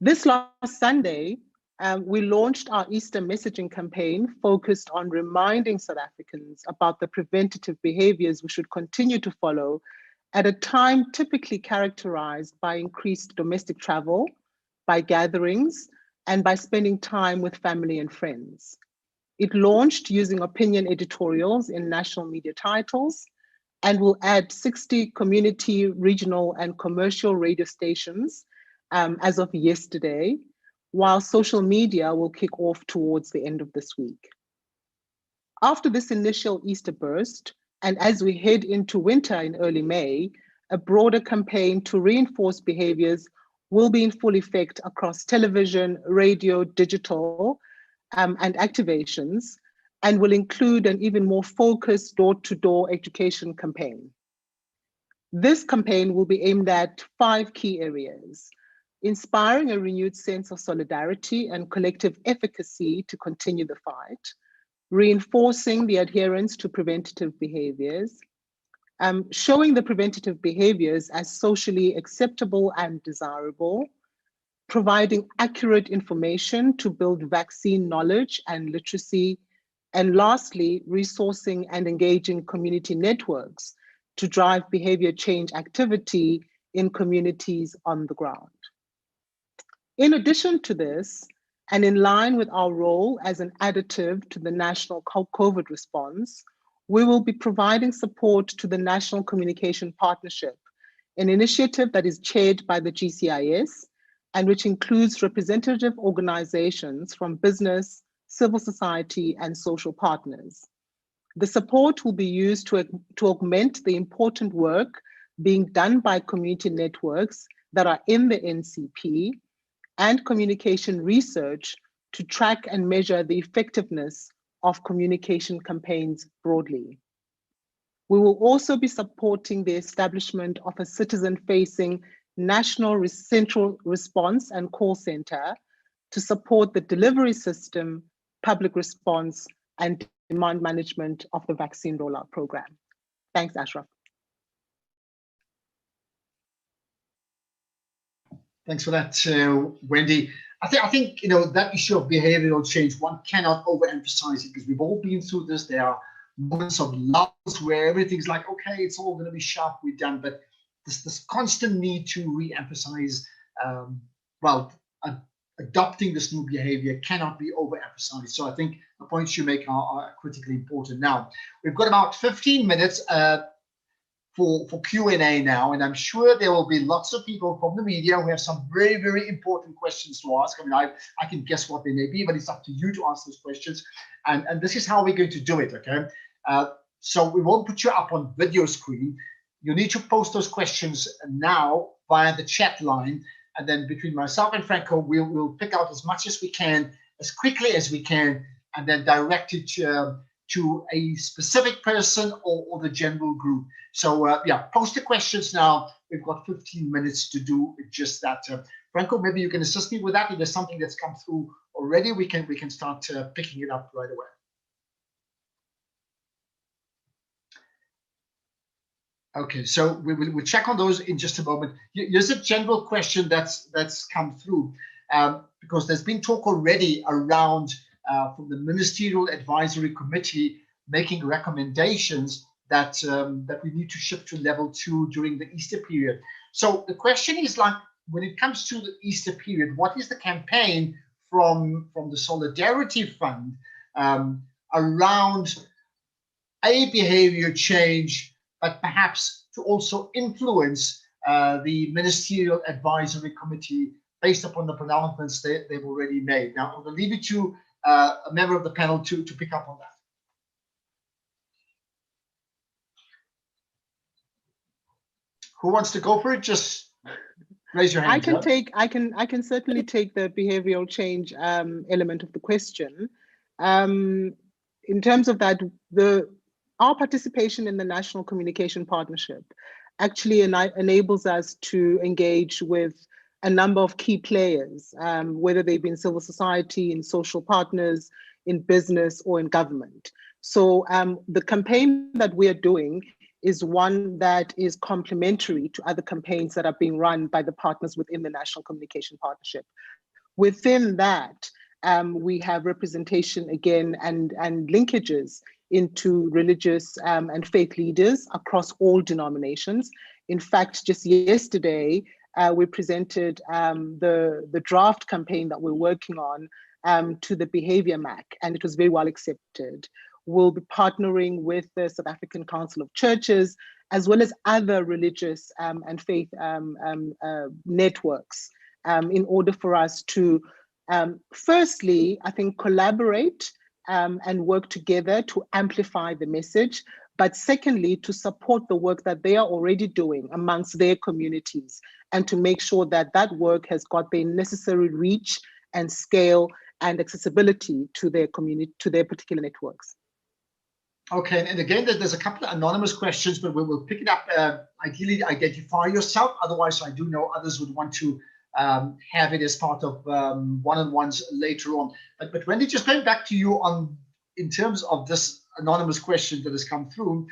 This last Sunday, we launched our Easter messaging campaign focused on reminding South Africans about the preventative behaviors we should continue to follow at a time typically characterized by increased domestic travel, by gatherings, and by spending time with family and friends. It launched using opinion editorials in national media titles and will add 60 community, regional, and commercial radio stations as of yesterday, while social media will kick off towards the end of this week. After this initial Easter burst, and as we head into winter in early May, a broader campaign to reinforce behaviors will be in full effect across television, radio, digital, and activations, and will include an even more focused door-to-door education campaign. This campaign will be aimed at 5 key areas: inspiring a renewed sense of solidarity and collective efficacy to continue the fight, reinforcing the adherence to preventative behaviors, showing the preventative behaviors as socially acceptable and desirable, providing accurate information to build vaccine knowledge and literacy, and lastly, resourcing and engaging community networks to drive behavior change activity in communities on the ground. In addition to this, and in line with our role as an additive to the national COVID response, we will be providing support to the National Communication Partnership, an initiative that is chaired by the GCIS and which includes representative organizations from business, civil society, and social partners. The support will be used to augment the important work being done by community networks that are in the NCP and communication research to track and measure the effectiveness of communication campaigns broadly. We will also be supporting the establishment of a citizen-facing national central response and call center to support the delivery system, public response, and demand management of the vaccine rollout program. Thanks, Ashraf.
Thanks for that, Wendy. I think that issue of behavioral change, one cannot overemphasize it because we've all been through this. There are moments of lulls where everything's like, okay, it's all going to be sharp, we're done. But this constant need to re-emphasize well, adopting this new behavior cannot be overemphasized. So I think the points you make are critically important. Now, we've got about 15 minutes for Q&A now, and I'm sure there will be lots of people from the media who have some very, very important questions to ask. I mean, I can guess what they may be, but it's up to you to ask those questions. And this is how we're going to do it, okay? So we won't put you up on video screen. You need to post those questions now via the chat line, and then between myself and Franco, we'll pick out as much as we can, as quickly as we can, and then direct it to a specific person or the general group. So yeah, post the questions now. We've got 15 minutes to do just that. Franco, maybe you can assist me with that. If there's something that's come through already, we can start picking it up right away. Okay, so we'll check on those in just a moment. Here's a general question that's come through, because there's been talk already around from the Ministerial Advisory Committee making recommendations that that we need to shift to level 2 during the Easter period. So the question is, like, when it comes to the Easter period, what is the campaign from the Solidarity Fund around a behavior change, but perhaps to also influence the Ministerial Advisory Committee based upon the pronouncements they've already made? Now, I'm going to leave it to a member of the panel to pick up on that. Who wants to go for it? Just raise your hand.
I can certainly take the behavioral change element of the question. In terms of that, our participation in the National Communication Partnership actually enables us to engage with a number of key players, whether they've been civil society, in social partners, in business, or in government. So the campaign that we are doing is one that is complementary to other campaigns that are being run by the partners within the National Communication Partnership. Within that, we have representation again and linkages into religious and faith leaders across all denominations. In fact, just yesterday, we presented the draft campaign that we're working on to the Behavior MAC, and it was very well accepted. We'll be partnering with the South African Council of Churches, as well as other religious and faith networks, in order for us to, firstly, I think, collaborate and work together to amplify the message, but secondly, to support the work that they are already doing amongst their communities, and to make sure that that work has got the necessary reach and scale and accessibility to their community, to their particular networks.
Okay, and again, there's a couple of anonymous questions, but we'll pick it up. Ideally, identify yourself. Otherwise, I do know others would want to have it as part of one-on-ones later on. But Wendy, just going back to you in terms of this anonymous question that has come through,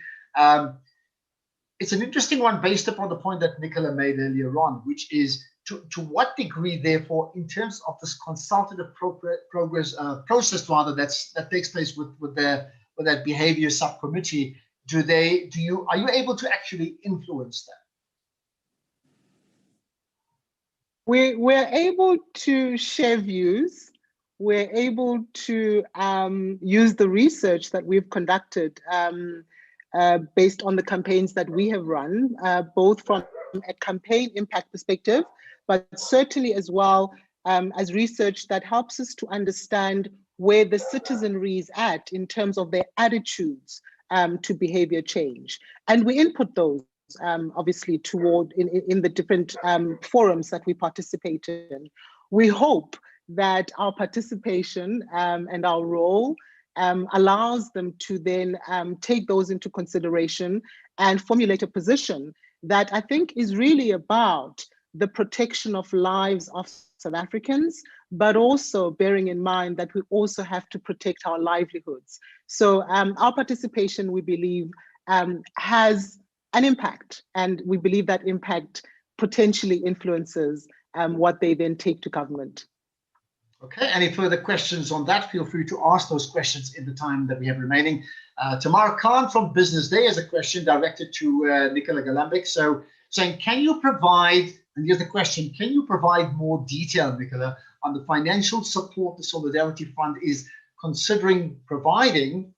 it's an interesting one based upon the point that Nicola made earlier on, which is to what degree, therefore, in terms of this consultative process rather that takes place with that behavior subcommittee, are you able to actually influence that?
We're able to share views. We're able to use the research that we've conducted based on the campaigns that we have run, both from a campaign impact perspective, but certainly as well as research that helps us to understand where the citizenry is at in terms of their attitudes to behavior change. And we input those obviously toward in the different forums that we participate in. We hope that our participation and our role allows them to then take those into consideration and formulate a position that I think is really about the protection of lives of South Africans, but also bearing in mind that we also have to protect our livelihoods. So our participation, we believe, has an impact, and we believe that impact potentially influences what they then take to government.
Okay, any further questions on that? Feel free to ask those questions in the time that we have remaining. Tamar Khan from Business Day has a question directed to Nicola Galambik. So saying, can you provide And here's the question: can you provide more detail, Nicola, on the financial support the Solidarity Fund is considering providing?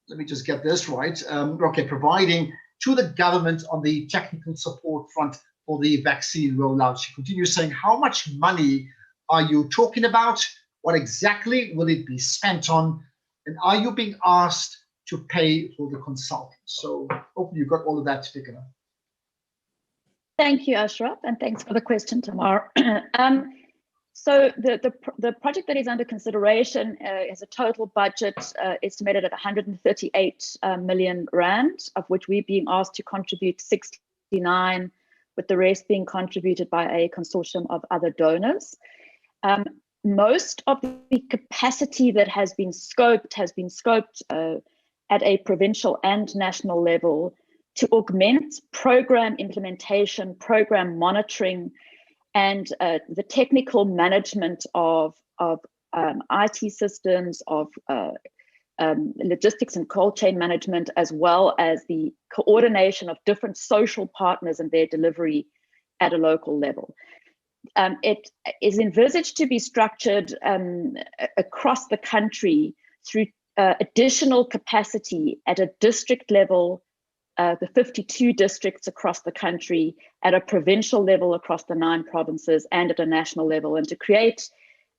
Let me just get this right. Providing to the government on the technical support front for the vaccine rollout. She continues saying, how much money are you talking about? What exactly will it be spent on? And are you being asked to pay for the consultants? So hopefully you got all of that together.
Thank you, Ashraf, and thanks for the question, Tamar. So the project that is under consideration has a total budget estimated at 138 million rand, of which we're being asked to contribute 69, with the rest being contributed by a consortium of other donors. Most of the capacity that has been scoped at a provincial and national level to augment program implementation, program monitoring, and the technical management of IT systems, of logistics and cold chain management, as well as the coordination of different social partners and their delivery at a local level. It is envisaged to be structured across the country through additional capacity at a district level, the 52 districts across the country, at a provincial level across the 9 provinces, and at a national level, and to create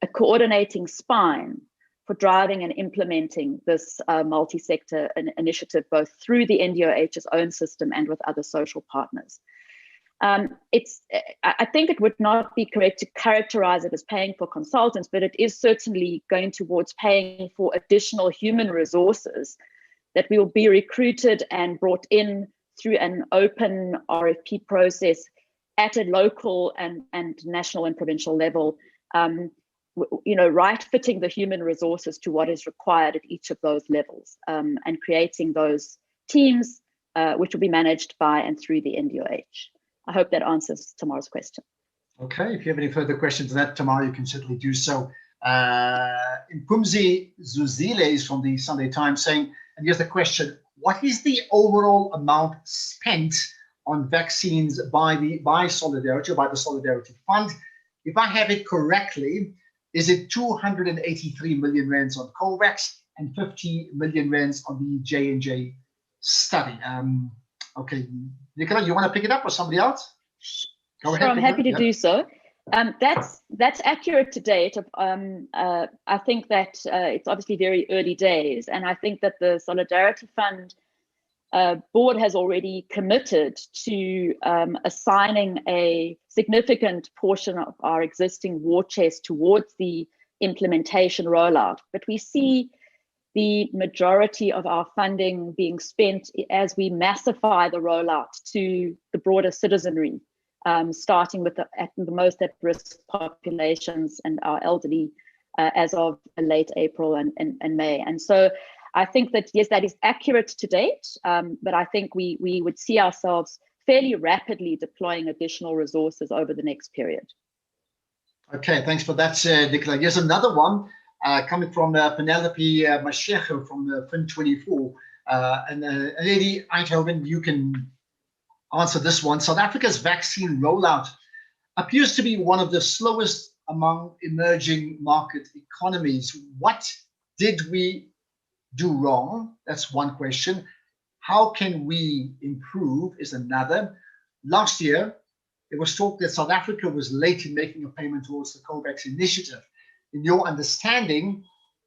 a coordinating spine for driving and implementing this multi-sector initiative, both through the NDOH's own system and with other social partners. I think it would not be correct to characterize it as paying for consultants, but it is certainly going towards paying for additional human resources that will be recruited and brought in through an open RFP process at a local and national and provincial level, right fitting the human resources to what is required at each of those levels, and creating those teams which will be managed by and through the NDOH. I hope that answers Tamar's question.
Okay, if you have any further questions on that, Tamar, you can certainly do so. Mpumzi Zuzile is from the Sunday Times saying, and here's the question: what is the overall amount spent on vaccines by Solidarity, or by the Solidarity Fund? If I have it correctly, is it 283 million rands on COVAX and 50 million rands on the J&J study? Okay, Nicola, you want to pick it up, or somebody else? Go ahead.
Sure, I'm happy to do so. That's accurate to date. I think that it's obviously very early days, and I think that the Solidarity Fund board has already committed to assigning a significant portion of our existing war chest towards the implementation rollout. But we see the majority of our funding being spent as we massify the rollout to the broader citizenry, starting with at the most at-risk populations and our elderly as of late April and May. And so I think that, yes, that is accurate to date, but I think we would see ourselves fairly rapidly deploying additional resources over the next period. Okay, thanks for that, Nicola. Here's another one coming from Penelope Mashego from Fin24. And Lady Eindhoven, you can answer this one. South Africa's vaccine rollout appears to be one of the slowest among emerging market economies. What did we do wrong? That's one question. How can we improve is another. Last year, it was talk that South Africa was late in making a payment towards the COVAX initiative. In your understanding,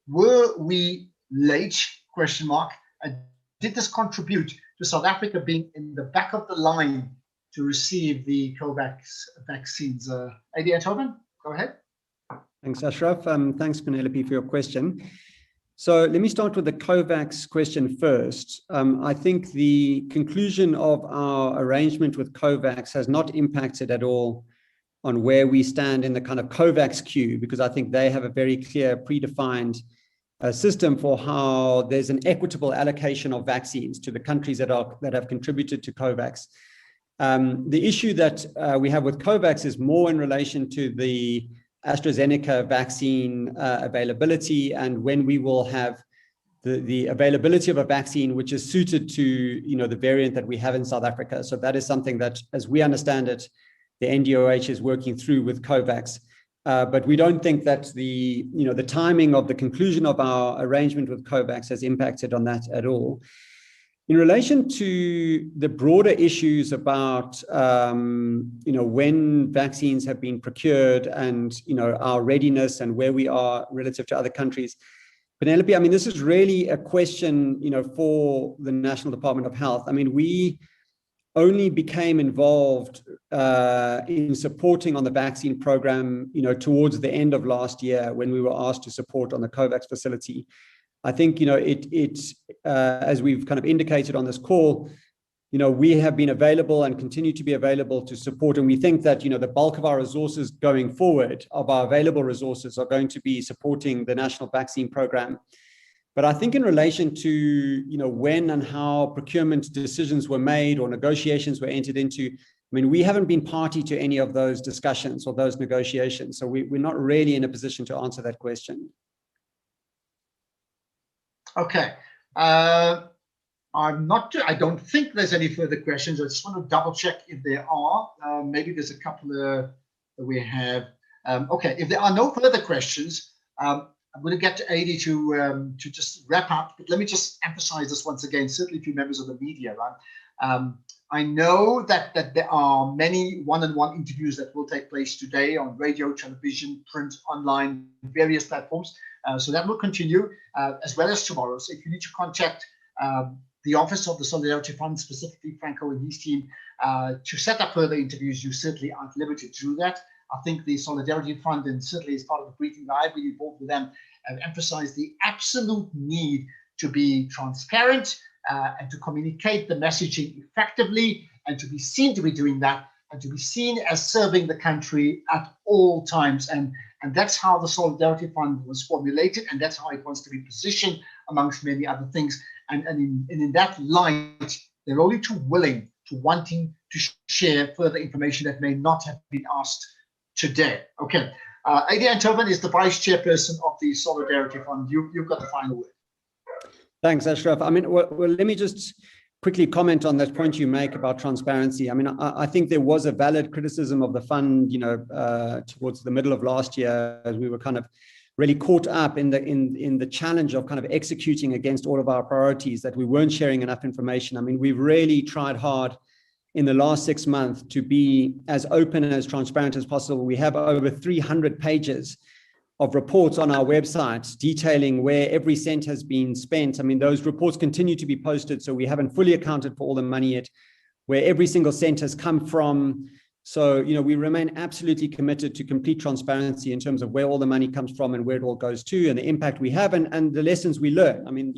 were we late? Question mark. And did this contribute to South Africa being in the back of the line to receive the COVAX vaccines? Lady Eindhoven, go ahead.
Thanks, Ashraf. Thanks, Penelope, for your question. So let me start with the COVAX question first. I think the conclusion of our arrangement with COVAX has not impacted at all on where we stand in the kind of COVAX queue, because I think they have a very clear, predefined system for how there's an equitable allocation of vaccines to the countries that have contributed to COVAX. The issue that we have with COVAX is more in relation to the AstraZeneca vaccine availability, and when we will have the availability of a vaccine which is suited to the variant that we have in South Africa. So that is something that, as we understand it, the NDOH is working through with COVAX. But we don't think that the timing of the conclusion of our arrangement with COVAX has impacted on that at all. In relation to the broader issues about, when vaccines have been procured and, our readiness and where we are relative to other countries, Penelope, I mean, this is really a question, for the National Department of Health. I mean, we only became involved in supporting on the vaccine program, towards the end of last year when we were asked to support on the COVAX facility. I think, as we've kind of indicated on this call, we have been available and continue to be available to support. And we think that, the bulk of our resources going forward, of our available resources, are going to be supporting the national vaccine program. But I think in relation to, when and how procurement decisions were made or negotiations were entered into, I mean, we haven't been party to any of those discussions or those negotiations. So we're not really in a position to answer that question.
Okay. I don't think there's any further questions. I just want to double check if there are. Maybe there's a couple that we have. Okay, if there are no further questions, I'm going to get to Adi to just wrap up. But let me just emphasize this once again, certainly to members of the media, right? I know that there are many one-on-one interviews that will take place today on radio, television, print, online, various platforms. So that will continue as well as tomorrow. So if you need to contact the Office of the Solidarity Fund, specifically Franco and his team, to set up further interviews, you certainly aren't at liberty to do that. I think the Solidarity Fund, and certainly as part of the briefing that I've been involved with them, have emphasized the absolute need to be transparent and to communicate the messaging effectively, and to be seen to be doing that, and to be seen as serving the country at all times. And that's how the Solidarity Fund was formulated, and that's how it wants to be positioned, amongst many other things. And in that light, they're only too willing to wanting to share further information that may not have been asked today. Okay. Adi Antoven is the Vice Chairperson of the Solidarity Fund. You've got the final word.
Thanks, Ashraf. I mean, well, let me just quickly comment on that point you make about transparency. I mean, I think there was a valid criticism of the fund, towards the middle of last year, as we were kind of really caught up in the challenge of kind of executing against all of our priorities, that we weren't sharing enough information. I mean, we've really tried hard in the last 6 months to be as open and as transparent as possible. We have over 300 pages of reports on our website detailing where every cent has been spent. I mean, those reports continue to be posted, so we haven't fully accounted for all the money yet, where every single cent has come from. So, we remain absolutely committed to complete transparency in terms of where all the money comes from and where it all goes to, and the impact we have, and the lessons we learn. I mean,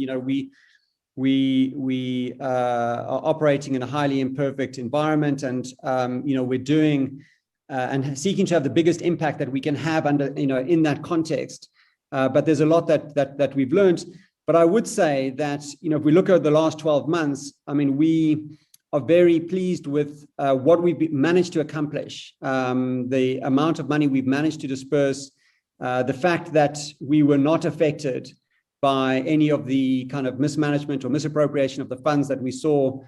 we are operating in a highly imperfect environment, and we're doing and seeking to have the biggest impact that we can have under in that context. But there's a lot that we've learned. But I would say that if we look at the last 12 months, I mean, we are very pleased with what we've managed to accomplish, the amount of money we've managed to disperse, the fact that we were not affected by any of the kind of mismanagement or misappropriation of the funds that we saw,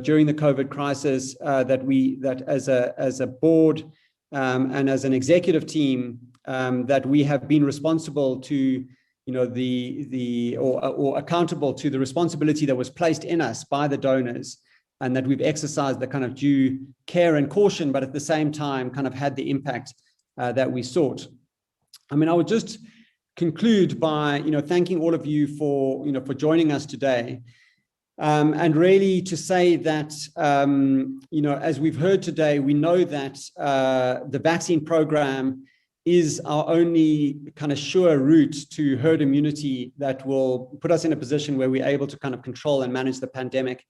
during the COVID crisis, that as a board and as an executive team, that we have been responsible to, or accountable to the responsibility that was placed in us by the donors, and that we've exercised the kind of due care and caution, but at the same time kind of had the impact that we sought. I mean, I would just conclude by thanking all of you for joining us today, and really to say that as we've heard today, we know that the vaccine program is our only kind of sure route to herd immunity that will put us in a position where we're able to kind of control and manage the pandemic.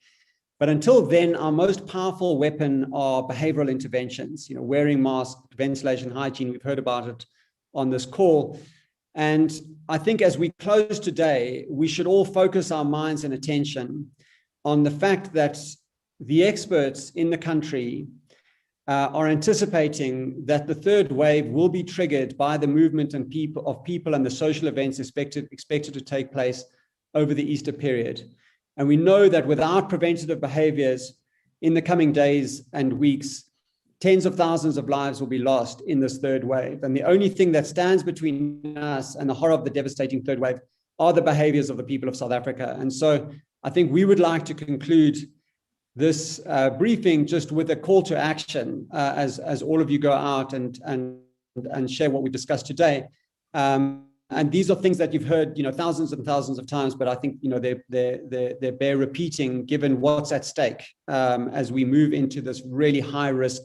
But until then, our most powerful weapon are behavioral interventions, wearing masks, ventilation, hygiene. We've heard about it on this call. And I think as we close today, we should all focus our minds and attention on the fact that the experts in the country are anticipating that the third wave will be triggered by the movement and people and the social events expected to take place over the Easter period. And we know that without preventative behaviors in the coming days and weeks, tens of thousands of lives will be lost in this third wave. And the only thing that stands between us and the horror of the devastating third wave are the behaviors of the people of South Africa. And so I think we would like to conclude this briefing just with a call to action as all of you go out and share what we discussed today. And these are things that you've heard, thousands and thousands of times, but I think, they bear repeating given what's at stake as we move into this really high risk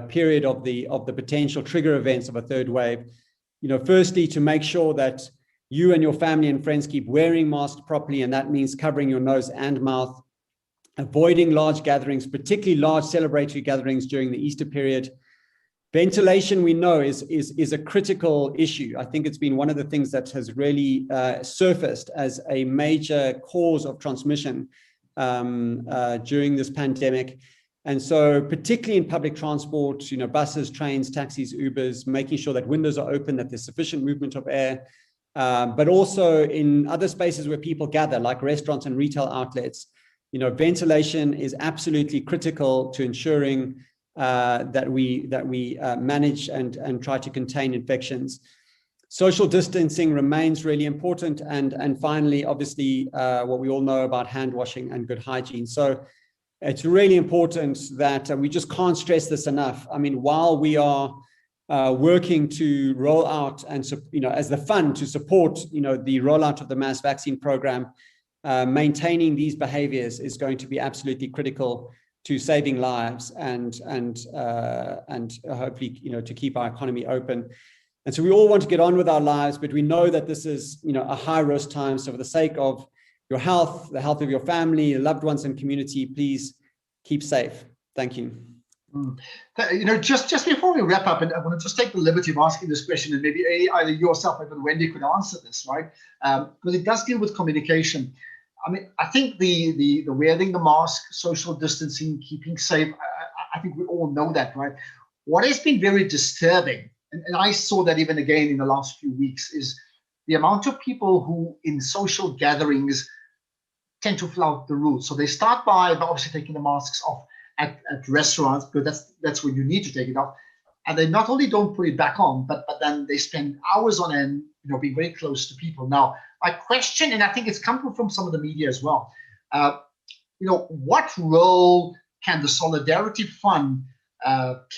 period of the potential trigger events of a third wave. Firstly, to make sure that you and your family and friends keep wearing masks properly, and that means covering your nose and mouth, avoiding large gatherings, particularly large celebratory gatherings during the Easter period. Ventilation, we know, is a critical issue. I think it's been one of the things that has really surfaced as a major cause of transmission during this pandemic. And so particularly in public transport, buses, trains, taxis, Ubers, making sure that windows are open, that there's sufficient movement of air, but also in other spaces where people gather, like restaurants and retail outlets. Ventilation is absolutely critical to ensuring that we manage and try to contain infections. Social distancing remains really important. And finally, obviously, what we all know about hand washing and good hygiene. So it's really important that we just can't stress this enough. I mean, while we are working to roll out and, as the fund to support, the rollout of the mass vaccine program, maintaining these behaviors is going to be absolutely critical to saving lives and hopefully, to keep our economy open. And so we all want to get on with our lives, but we know that this is, a high risk time. So for the sake of your health, the health of your family, your loved ones and community, please keep safe. Thank you.
Just before we wrap up, and I want to just take the liberty of asking this question, and maybe either yourself or even Wendy could answer this, right? Because it does deal with communication. I mean, I think the wearing the mask, social distancing, keeping safe, I think we all know that, right? What has been very disturbing, and I saw that even again in the last few weeks, is the amount of people who in social gatherings tend to flout the rules. So they start by obviously taking the masks off at restaurants, because that's where you need to take it off. And they not only don't put it back on, but then they spend hours on end, being very close to people. Now, my question, and I think it's come from some of the media as well, what role can the Solidarity Fund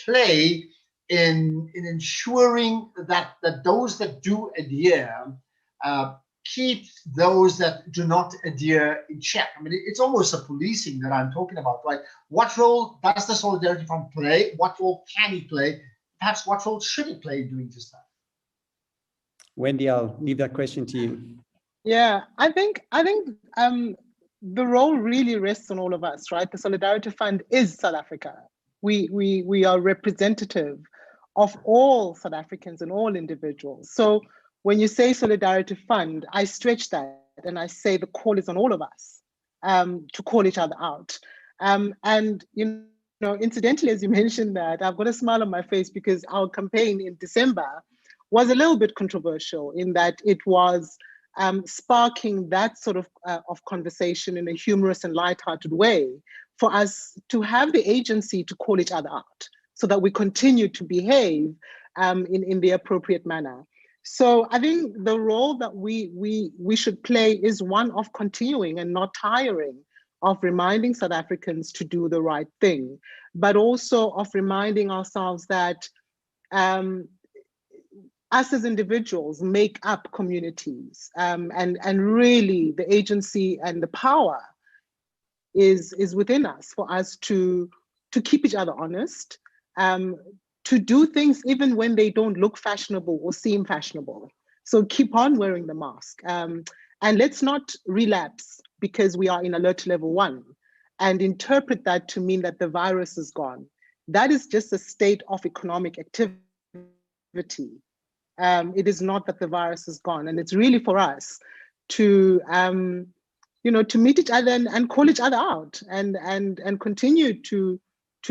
play in ensuring that those that do adhere keep those that do not adhere in check? I mean, it's almost a policing that I'm talking about, right? What role does the Solidarity Fund play? What role can it play? Perhaps what role should it play in doing just that?
Wendy, I'll leave that question to you.
Yeah, I think the role really rests on all of us, right? The Solidarity Fund is South Africa. We are representative of all South Africans and all individuals. So when you say Solidarity Fund, I stretch that and I say the call is on all of us to call each other out. And incidentally, as you mentioned that, I've got a smile on my face because our campaign in December was a little bit controversial in that it was sparking that sort of conversation in a humorous and lighthearted way for us to have the agency to call each other out so that we continue to behave in the appropriate manner. So I think the role that we should play is one of continuing and not tiring of reminding South Africans to do the right thing, but also of reminding ourselves that us as individuals make up communities, and really the agency and the power is within us for us to keep each other honest, to do things even when they don't look fashionable or seem fashionable. So keep on wearing the mask, and let's not relapse because we are in alert level 1 and interpret that to mean that the virus is gone. That is just a state of economic activity. It is not that the virus is gone, and it's really for us to to meet each other and call each other out and continue to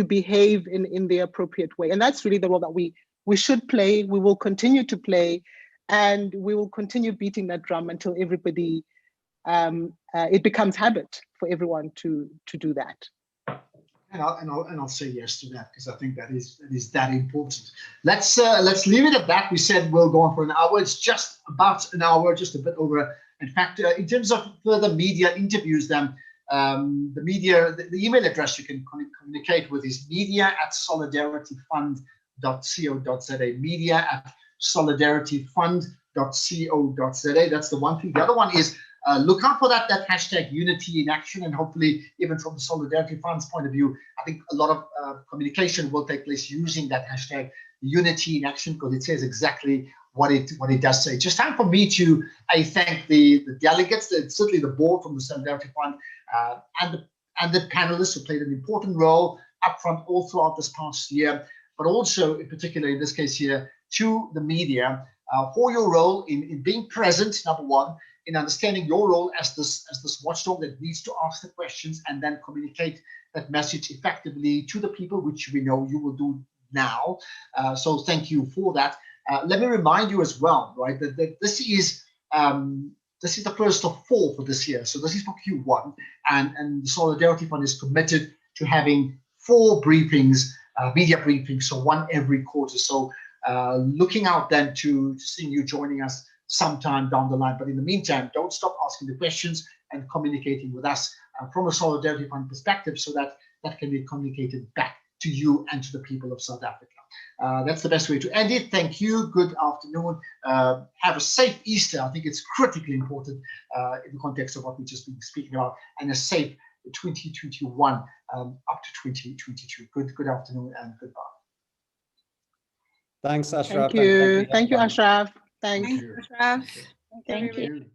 behave in the appropriate way. And that's really the role that we should play. We will continue to play, and we will continue beating that drum until everybody it becomes habit for everyone to do that.
And I'll say yes to that, because I think that is that important. Let's leave it at that. We said we'll go on for an hour. It's just about an hour, just a bit over. In fact, in terms of further media interviews, then the email address you can communicate with is media@solidarityfund.co.za. Media@solidarityfund.co.za. That's the one thing. The other one is look out for that hashtag unity in action, and hopefully even from the Solidarity Fund's point of view, I think a lot of communication will take place using that hashtag unity in action, because it says exactly what it does say. Just time for me to thank the delegates, certainly the board from the Solidarity Fund, and the panelists who played an important role up front all throughout this past year, but also in particular in this case here to the media for your role in being present, number one, in understanding your role as this watchdog that needs to ask the questions and then communicate that message effectively to the people, which we know you will do now. So thank you for that. Let me remind you as well, right, that this is the first of 4 for this year. So this is for Q1, and the Solidarity Fund is committed to having 4 briefings, media briefings, so 1 every quarter. So looking out then to seeing you joining us sometime down the line. But in the meantime, don't stop asking the questions and communicating with us from a Solidarity Fund perspective, so that can be communicated back to you and to the people of South Africa. That's the best way to end it. Thank you. Good afternoon. Have a safe Easter. I think it's critically important in the context of what we've just been speaking about, and a safe 2021 up to 2022. Good afternoon and goodbye.
Thanks, Ashraf.
Thank you. Thank you, Ashraf.
Thanks, Ashraf.
Thank you.